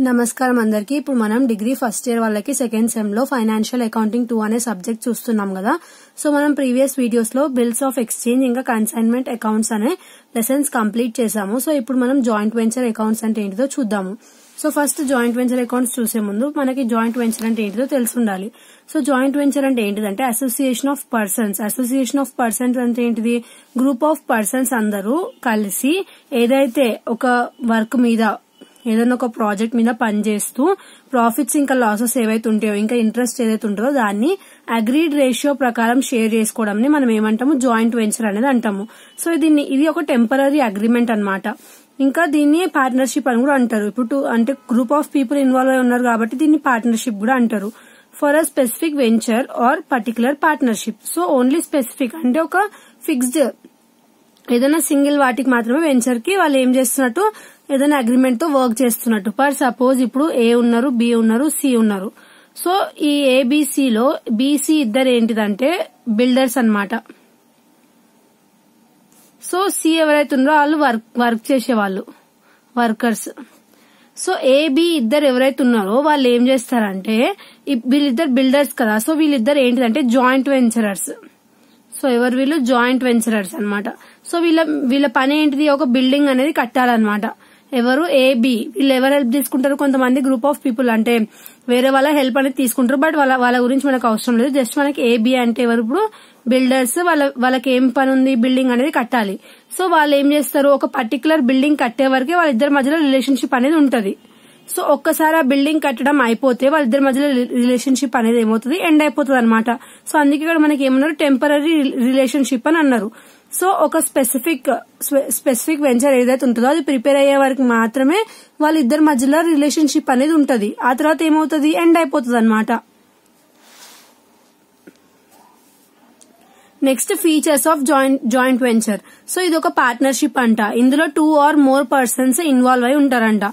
నమస్కారం అందరికి. ఇప్పుడు మనం డిగ్రీ ఫస్ట్ ఇయర్ వాళ్ళకి సెకండ్ సెమ్ లో ఫైనాన్షియల్ అకౌంటింగ్ 2 అనే సబ్జెక్ట్ చూస్తున్నాం కదా. సో మనం ప్రీవియస్ వీడియోస్ లో బిల్స్ ఆఫ్ ఎక్స్చేంజ్ ఇంకా కన్సైన్మెంట్ అకౌంట్స్ అనే లెసన్స్ కంప్లీట్ చేసాము. సో ఇప్పుడు మనం జాయింట్ వెంచర్ అకౌంట్స్ అంటే ఏంటిదో చూద్దాము. So first joint venture accounts చూసే ముందు మనకి జాయింట్ వెంచర్ అంటే ఏంటిదో తెలిసి ఉండాలి. సో జాయింట్ వెంచర్ అంటే ఏంటిదంటే association of persons. Association of persons అంటే ఏంటిది? గ్రూప్ ఆఫ్ పర్సన్స్ అందరూ కలిసి ఏదైతే ఒక వర్క్ మీద ఏదైనా ఒక ప్రాజెక్ట్ మీద పనిచేస్తూ ప్రాఫిట్స్ ఇంకా లాసెస్ ఏవైతే ఉంటాయో ఇంకా ఇంట్రెస్ట్ ఏదైతే ఉంటుందో దాన్ని అగ్రీడ్ రేషియో ప్రకారం షేర్ చేసుకోవడం మనం ఏమంటాము? జాయింట్ వెంచర్ అనేది అంటాము. సో ఇది ఒక టెంపరరీ అగ్రిమెంట్ అన్నమాట. ఇంకా దీన్ని పార్ట్నర్షిప్ అని కూడా అంటారు. ఇప్పుడు అంటే గ్రూప్ ఆఫ్ పీపుల్ ఇన్వాల్వ్ అయి ఉన్నారు కాబట్టి దీన్ని పార్ట్నర్షిప్ కూడా అంటారు. For a specific venture or particular partnership. So only specific అంటే ఒక ఫిక్స్డ్ ఏదైనా సింగిల్ వాటికి మాత్రమే వెంచర్ కి వాళ్ళు ఏం చేస్తున్నట్టు ఏదైనా అగ్రిమెంట్ తో వర్క్ చేస్తున్నట్టు. ఫర్ సపోజ్ ఇప్పుడు ఏ ఉన్నారు, బి ఉన్నారు, సి ఉన్నారు. సో ఈ ఏబిసి లో బీసీ ఇద్దరు ఏంటిదంటే బిల్డర్స్ అన్నమాట. సో సి ఎవరైతే ఉన్నారో వాళ్ళు వర్క్ చేసేవాళ్ళు, వర్కర్స్. సో ఏబి ఇద్దరు ఎవరైతే ఉన్నారో వాళ్ళు ఏం చేస్తారంటే వీళ్ళిద్దరు బిల్డర్స్ కదా. సో వీళ్ళిద్దరు ఏంటిదంటే జాయింట్ వెంచరర్స్. సో ఎవరు వీళ్ళు? జాయింట్ వెంచరర్స్ అన్నమాట. సో వీళ్ళ పని ఏంటిది? ఒక బిల్డింగ్ అనేది కట్టాలన్నమాట. ఎవరు? ఏబి. వీళ్ళు ఎవరు హెల్ప్ తీసుకుంటారు? కొంతమంది గ్రూప్ ఆఫ్ పీపుల్ అంటే వేరే వాళ్ళ హెల్ప్ అనేది తీసుకుంటారు. బట్ వాళ్ళ గురించి మనకు అవసరం లేదు. జస్ట్ మనకి ఏబి అంటే ఎవరు? ఇప్పుడు బిల్డర్స్. వాళ్ళకి ఏం పని ఉంది? బిల్డింగ్ అనేది కట్టాలి. సో వాళ్ళు ఏం చేస్తారు? ఒక పర్టికులర్ బిల్డింగ్ కట్టే వరకే వాళ్ళిద్దరి మధ్యలో రిలేషన్షిప్ అనేది ఉంటది. సో ఒక్కసారి ఆ బిల్డింగ్ కట్టడం అయిపోతే వాళ్ళిద్దరి మధ్యలో రిలేషన్షిప్ అనేది ఏమవుతుంది? ఎండ్ అయిపోతుంది అనమాట. సో అందుకే ఇక్కడ మనకి ఏమన్నారు? టెంపరరీ రిలేషన్షిప్ అని అన్నారు. సో ఒక స్పెసిఫిక్ వెంచర్ ఏదైతే ఉంటుందో అది ప్రిపేర్ అయ్యే వరకు మాత్రమే వాళ్ళిద్దరి మధ్యలో రిలేషన్షిప్ అనేది ఉంటది. ఆ తర్వాత ఏమవుతుంది? ఎండ్ అయిపోతుంది అనమాట. Next features of joint venture. So ఇది ఒక పార్ట్నర్షిప్ అంట. ఇందులో 2 or more పర్సన్స్ ఇన్వాల్వ్ అయి ఉంటారంట.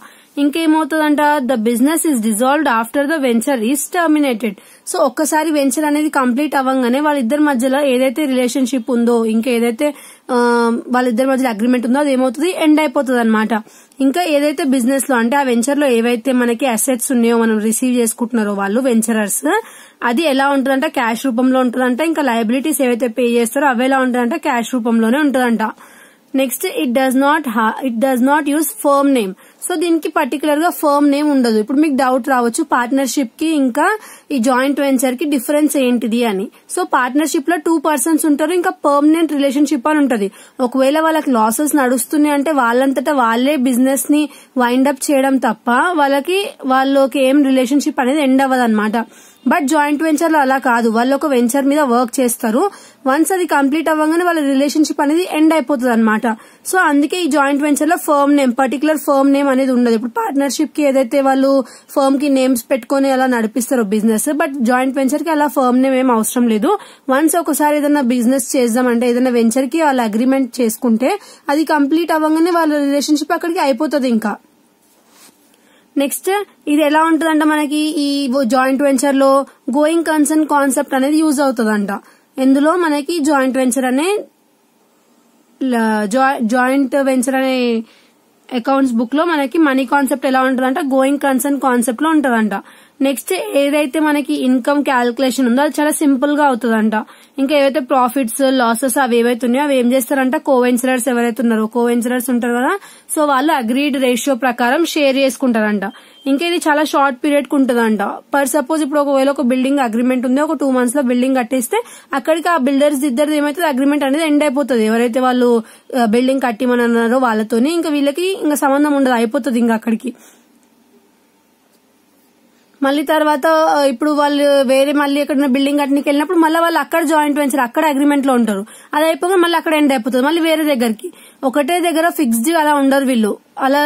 ఇంకేమవుతుందంట? The business is dissolved after the venture is terminated. So ఒక్కసారి వెంచర్ అనేది కంప్లీట్ అవ్వగానే వాళ్ళిద్దరి మధ్యలో ఏదైతే రిలేషన్షిప్ ఉందో ఇంకా ఏదైతే వాళ్ళిద్దరి మధ్యలో అగ్రిమెంట్ ఉందో అది ఏమవుతుంది? ఎండ్ అయిపోతుంది అనమాట. ఇంకా ఏదైతే బిజినెస్ లో అంటే ఆ వెంచర్ లో ఏవైతే మనకి అసెట్స్ ఉన్నాయో మనం రిసీవ్ చేసుకుంటున్నారో వాళ్ళు వెంచరర్స్, అది ఎలా ఉంటుందంట? క్యాష్ రూపంలో ఉంటుందంట. ఇంకా లయబిలిటీస్ ఏవైతే పే చేస్తారో అవి ఎలా ఉంటుందంట? క్యాష్ రూపంలోనే ఉంటుందంట. Next it does not use firm name. So దీనికి పర్టికులర్ గా ఫర్మ్ నేమ్ ఉండదు. ఇప్పుడు మీకు డౌట్ రావచ్చు పార్ట్నర్షిప్ కి ఇంకా ఈ జాయింట్ వెంచర్ కి డిఫరెన్స్ ఏంటిది అని. సో పార్ట్నర్షిప్ లో 2 పర్సన్స్ ఉంటారు. ఇంకా పర్మనెంట్ రిలేషన్షిప్ అని ఉంటది. ఒకవేళ వాళ్ళకి లాసెస్ నడుస్తున్నాయి అంటే వాళ్ళంతటా వాళ్ళే బిజినెస్ ని వైండ్ అప్ చేయడం తప్ప వాళ్ళకి ఏం రిలేషన్షిప్ అనేది ఎండ్ అవ్వదు అనమాట. బట్ జాయింట్ వెంచర్ లో అలా కాదు. వాళ్ళు ఒక వెంచర్ మీద వర్క్ చేస్తారు. వన్స్ అది కంప్లీట్ అవ్వగానే వాళ్ళ రిలేషన్షిప్ అనేది ఎండ్ అయిపోతుంది అనమాట. సో అందుకే ఈ జాయింట్ వెంచర్ లో firm name, particular firm name అనేది ఉండదు. ఇప్పుడు పార్ట్నర్షిప్ కి ఏదైతే వాళ్ళు ఫర్మ్ కి నేమ్స్ పెట్టుకుని అలా నడిపిస్తారో బిజినెస్, బట్ జాయింట్ వెంచర్ కి అలా ఫర్మ్ నేమ్ ఏం అవసరం లేదు. వన్స్ ఒకసారి ఏదైనా బిజినెస్ చేద్దామంటే ఏదైనా వెంచర్ కి వాళ్ళు అగ్రిమెంట్ చేసుకుంటే అది కంప్లీట్ అవ్వగానే వాళ్ళ రిలేషన్షిప్ అక్కడికి అయిపోతుంది. ఇంకా నెక్స్ట్ ఇది ఎలా ఉంటుందంట? మనకి ఈ జాయింట్ వెంచర్ లో గోయింగ్ కన్సర్న్ కాన్సెప్ట్ అనేది యూజ్ అవుతుందంట. ఇందులో మనకి జాయింట్ వెంచర్ అనే అకౌంట్స్ బుక్ లో మనకి మనీ కాన్సెప్ట్ ఎలా ఉంటుందంట? గోయింగ్ కన్సర్న్ కాన్సెప్ట్ లో ఉంటుందంట. నెక్స్ట్ ఏదైతే మనకి ఇన్కమ్ క్యాల్కులేషన్ ఉందో అది చాలా సింపుల్ గా అవుతుందంట. ఇంకా ఏవైతే ప్రాఫిట్స్ లాసెస్ అవి ఏవైతే ఉన్నాయో అవి ఏం చేస్తారంట? కోవెంచరర్స్ ఎవరైతే ఉన్నారో కోవెంచరర్స్ ఉంటారు కదా. సో వాళ్ళు అగ్రీడ్ రేషియో ప్రకారం షేర్ చేసుకుంటారంట. ఇంకా ఇది చాలా షార్ట్ పీరియడ్ కు ఉంటుందంట. ఫర్ సపోజ్ ఇప్పుడు ఒకవేళ ఒక బిల్డింగ్ అగ్రిమెంట్ ఉంది, ఒక 2 months లో బిల్డింగ్ కట్టేస్తే అక్కడికి ఆ బిల్డర్స్ ఇద్దరు ఏమైతే అగ్రిమెంట్ అనేది ఎండ్ అయిపోతుంది. ఎవరైతే వాళ్ళు బిల్డింగ్ కట్టిమని అన్నారో వాళ్ళతోని ఇంకా వీళ్ళకి ఇంకా సంబంధం ఉండదు, అయిపోతుంది ఇంకా అక్కడికి. మళ్ళీ తర్వాత ఇప్పుడు వాళ్ళు వేరే మళ్ళీ ఎక్కడైనా బిల్డింగ్ కట్టడానికి వెళ్ళినప్పుడు మళ్ళీ వాళ్ళు అక్కడ జాయింట్ వెంచర్ అక్కడ అగ్రిమెంట్ లో ఉంటారు. అది అయిపోగా మళ్ళీ అక్కడ ఎండ్ అయిపోతుంది. మళ్ళీ వేరే దగ్గరికి ఒకటే దగ్గర ఫిక్స్డ్ అలా ఉండరు వీళ్ళు. అలా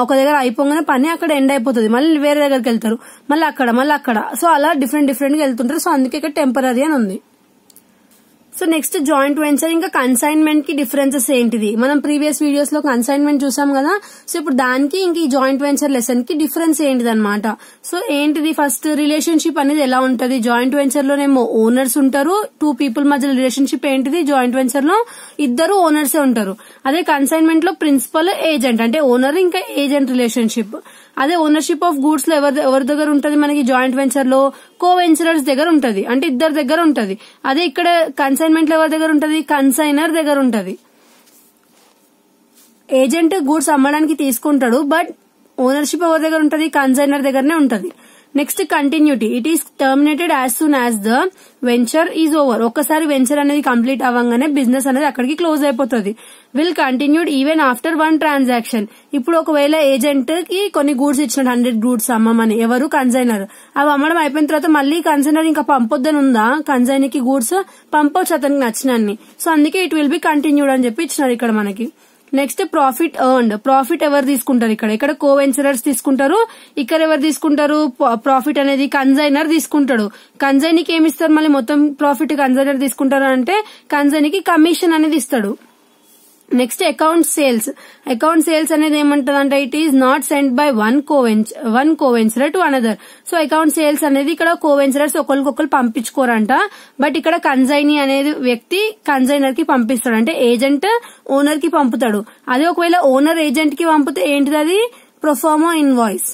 ఒక దగ్గర అయిపోగానే పని అక్కడ ఎండ్ అయిపోతుంది. మళ్ళీ వేరే దగ్గరికి వెళ్తారు, మళ్ళీ అక్కడ. సో అలా డిఫరెంట్ గా వెళ్తుంటారు. సో అందుకే ఇక్కడ టెంపరరీ అని ఉంది. సో నెక్స్ట్ జాయింట్ వెంచర్ ఇంకా కన్సైన్మెంట్ కి డిఫరెన్సెస్ ఏంటిది? మనం ప్రీవియస్ వీడియోస్ లో కన్సైన్మెంట్ చూసాం కదా. సో ఇప్పుడు దానికి ఇంక ఈ జాయింట్ వెంచర్ లెసన్ కి డిఫరెన్స్ ఏంటిది అనమాట. సో ఏంటిది? ఫస్ట్ రిలేషన్షిప్ అనేది ఎలా ఉంటది? జాయింట్ వెంచర్ లోనేమో ఓనర్స్ ఉంటారు. 2 people మధ్య రిలేషన్షిప్ ఏంటిది? జాయింట్ వెంచర్ లో ఇద్దరు ఓనర్సే ఉంటారు. అదే కన్సైన్మెంట్ లో ప్రిన్సిపల్ ఏజెంట్ అంటే ఓనర్ ఇంకా ఏజెంట్ రిలేషన్షిప్. అదే ఓనర్షిప్ ఆఫ్ గూడ్స్ లో ఎవరి దగ్గర ఉంటది మనకి జాయింట్ వెంచర్ లో? కో వెంచరర్స్ దగ్గర ఉంటది, అంటే ఇద్దరు దగ్గర ఉంటది. అదే ఇక్కడ కన్సైన్మెంట్ లో ఎవరి దగ్గర ఉంటది? కన్సైనర్ దగ్గర ఉంటది. ఏజెంట్ గూడ్స్ అమ్మడానికి తీసుకుంటాడు, బట్ ఓనర్షిప్ ఎవరి దగ్గర ఉంటది? కన్సైనర్ దగ్గరనే ఉంటది. Next continuity. It is terminated as soon as the venture is over. ఒక్కసారి వెంచర్ అనేది కంప్లీట్ అవ్వగానే బిజినెస్ అనేది అక్కడికి క్లోజ్ అయిపోతుంది. Will continued even after one transaction. ఇప్పుడు ఒకవేళ ఏజెంట్ కి కొన్ని గూడ్స్ ఇచ్చినట్టు 100 గూడ్స్ అమ్మమని, ఎవరు? కన్సైనర్. అవి అమ్మడం అయిపోయిన తర్వాత మళ్ళీ కన్సైనర్ ఇంకా పంపొద్దని ఉందా? కన్సైనర్ కి గూడ్స్ పంపొచ్చు అతనికి నచ్చినన్ని. సో అందుకే ఇట్ విల్ బి కంటిన్యూడ్ అని చెప్పి ఇచ్చినారు ఇక్కడ మనకి. Next profit earned. ప్రాఫిట్ ఎవరు తీసుకుంటారు? ఇక్కడ కో వెంచరర్స్ తీసుకుంటారు. ఇక్కడ ఎవరు తీసుకుంటారు ప్రాఫిట్ అనేది? కన్సైనర్ తీసుకుంటాడు. కన్సైనర్ కి ఏమి ఇస్తారు మళ్ళీ? మొత్తం ప్రాఫిట్ కన్సైనర్ తీసుకుంటారు అంటే కన్సైనర్ కి కమిషన్ అనేది ఇస్తాడు. Next account sales. Account sales అనేది ఏమంటదంటే it is not sent by one coventurer to another. So account sales అనేది ఇక్కడ కోవెంచరర్స్ ఒకరికొకరు పంపించుకోరంట, బట్ ఇక్కడ కన్సైనీ అనేది వ్యక్తి కన్సైనర్ కి పంపిస్తాడు, అంటే ఏజెంట్ ఓనర్ కి పంపుతాడు. అదే ఒకవేళ ఓనర్ ఏజెంట్ కి పంపితే ఏంటిది? అది proforma invoice.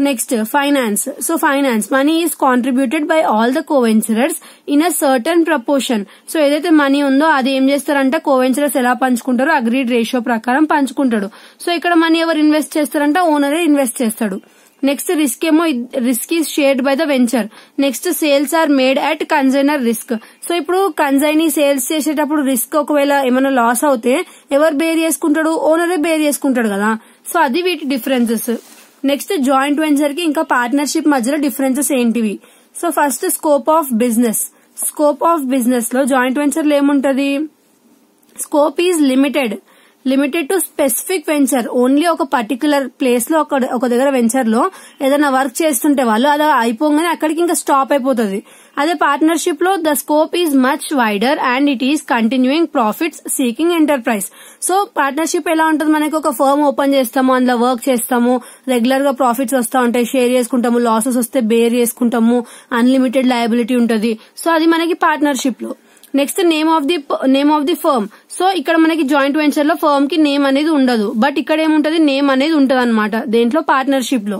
Next finance. So finance, money is contributed by all the co-venturers in a certain proportion. So ఏదైతే మనీ ఉందో అది ఏం చేస్తారంటే కోవెంచరర్స్ ఎలా పంచుకుంటారో అగ్రీడ్ రేషియో ప్రకారం పంచుకుంటాడు. సో ఇక్కడ మనీ ఎవరు ఇన్వెస్ట్ చేస్తారంటే ఓనరే ఇన్వెస్ట్ చేస్తాడు. నెక్స్ట్ రిస్క్ ఏమో risk is shared by the venture. Next sales are made at consigner risk. So ఇప్పుడు కన్సైనీ సేల్స్ చేసేటప్పుడు రిస్క్ ఒకవేళ ఏమైనా లాస్ అవుతే ఎవరు బేర్ చేసుకుంటాడు? ఓనరే బేర్ చేసుకుంటాడు కదా. సో అది వీటి డిఫరెన్సెస్. నెక్స్ట్ జాయింట్ వెంచర్ కి ఇంకా పార్ట్నర్షిప్ మధ్యలో డిఫరెన్సెస్ ఏంటివి? So first scope of business. Scope of business లో జాయింట్ వెంచర్ లో ఏముంటది? Scope is limited to specific venture. Only ఒక పర్టికులర్ ప్లేస్ లో ఒక దగ్గర వెంచర్ లో ఏదైనా వర్క్ చేస్తుంటే వాళ్ళు అలా అయిపోగానే అక్కడికి ఇంకా స్టాప్ అయిపోతుంది. అదే పార్ట్నర్షిప్ లో the scope is much wider and it is continuing profits seeking enterprise. So partnership ఎలా ఉంటుంది? మనకి ఒక ఫర్మ్ ఓపెన్ చేస్తాము, అందులో వర్క్ చేస్తాము, రెగ్యులర్ గా ప్రాఫిట్స్ వస్తా ఉంటాయి, షేర్ చేసుకుంటాము, లాసెస్ వస్తే బేర్ చేసుకుంటాము, అన్లిమిటెడ్ లయబిలిటీ ఉంటది. సో అది మనకి పార్ట్నర్షిప్ లో. Next name of the firm. So ఇక్కడ మనకి జాయింట్ వెంచర్ లో ఫర్మ్ కి నేమ్ అనేది ఉండదు, బట్ ఇక్కడ ఏముంటది? నేమ్ అనేది ఉంటది అనమాట దేంట్లో? పార్ట్నర్షిప్ లో.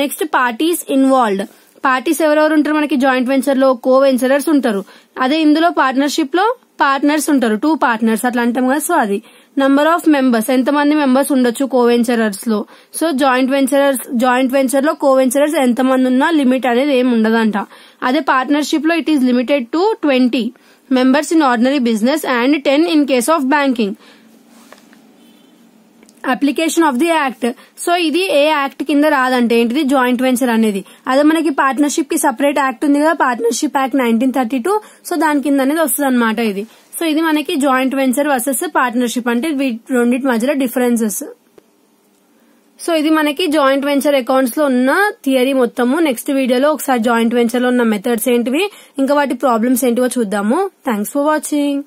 Next parties involved. పార్టీస్ ఎవరెవరు ఉంటారు మనకి జాయింట్ వెంచర్ లో? కో వెంచరర్స్ ఉంటారు. అదే ఇందులో పార్ట్నర్షిప్ లో పార్ట్నర్స్ ఉంటారు, 2 పార్ట్నర్స్ అట్లా అంటాం కదా. సో అది నంబర్ ఆఫ్ మెంబర్స్, ఎంతమంది మెంబర్స్ ఉండొచ్చు కో వెంచరర్స్ లో. సో జాయింట్ వెంచర్ లో కో వెంచరర్స్ ఎంతమంది ఉన్నా లిమిట్ అనేది ఏమి ఉండదంట. అదే పార్ట్నర్షిప్ లో it is limited to 20 members in ordinary business and 10 in case of banking. Application of the act. So ఇది ఏ యాక్ట్ కింద రాదంటే ఏంటిది? జాయింట్ వెంచర్ అనేది. అదే మనకి పార్ట్నర్షిప్ కి సపరేట్ యాక్ట్ ఉంది కదా, పార్ట్నర్షిప్ యాక్ట్ 1932. సో దాని కింద అనేది వస్తుంది అనమాట ఇది. సో ఇది మనకి జాయింట్ వెంచర్ వర్సెస్ పార్ట్నర్షిప్, అంటే రెండింటి మధ్యలో డిఫరెన్సెస్. సో ఇది మనకి జాయింట్ వెంచర్ అకౌంట్స్ లో ఉన్న థియరీ మొత్తము. నెక్స్ట్ వీడియోలో ఒకసారి జాయింట్ వెంచర్ లో ఉన్న మెథడ్స్ ఏంటివి, ఇంకా వాటి ప్రాబ్లమ్స్ ఏంటివో చూద్దాము. Thanks for watching.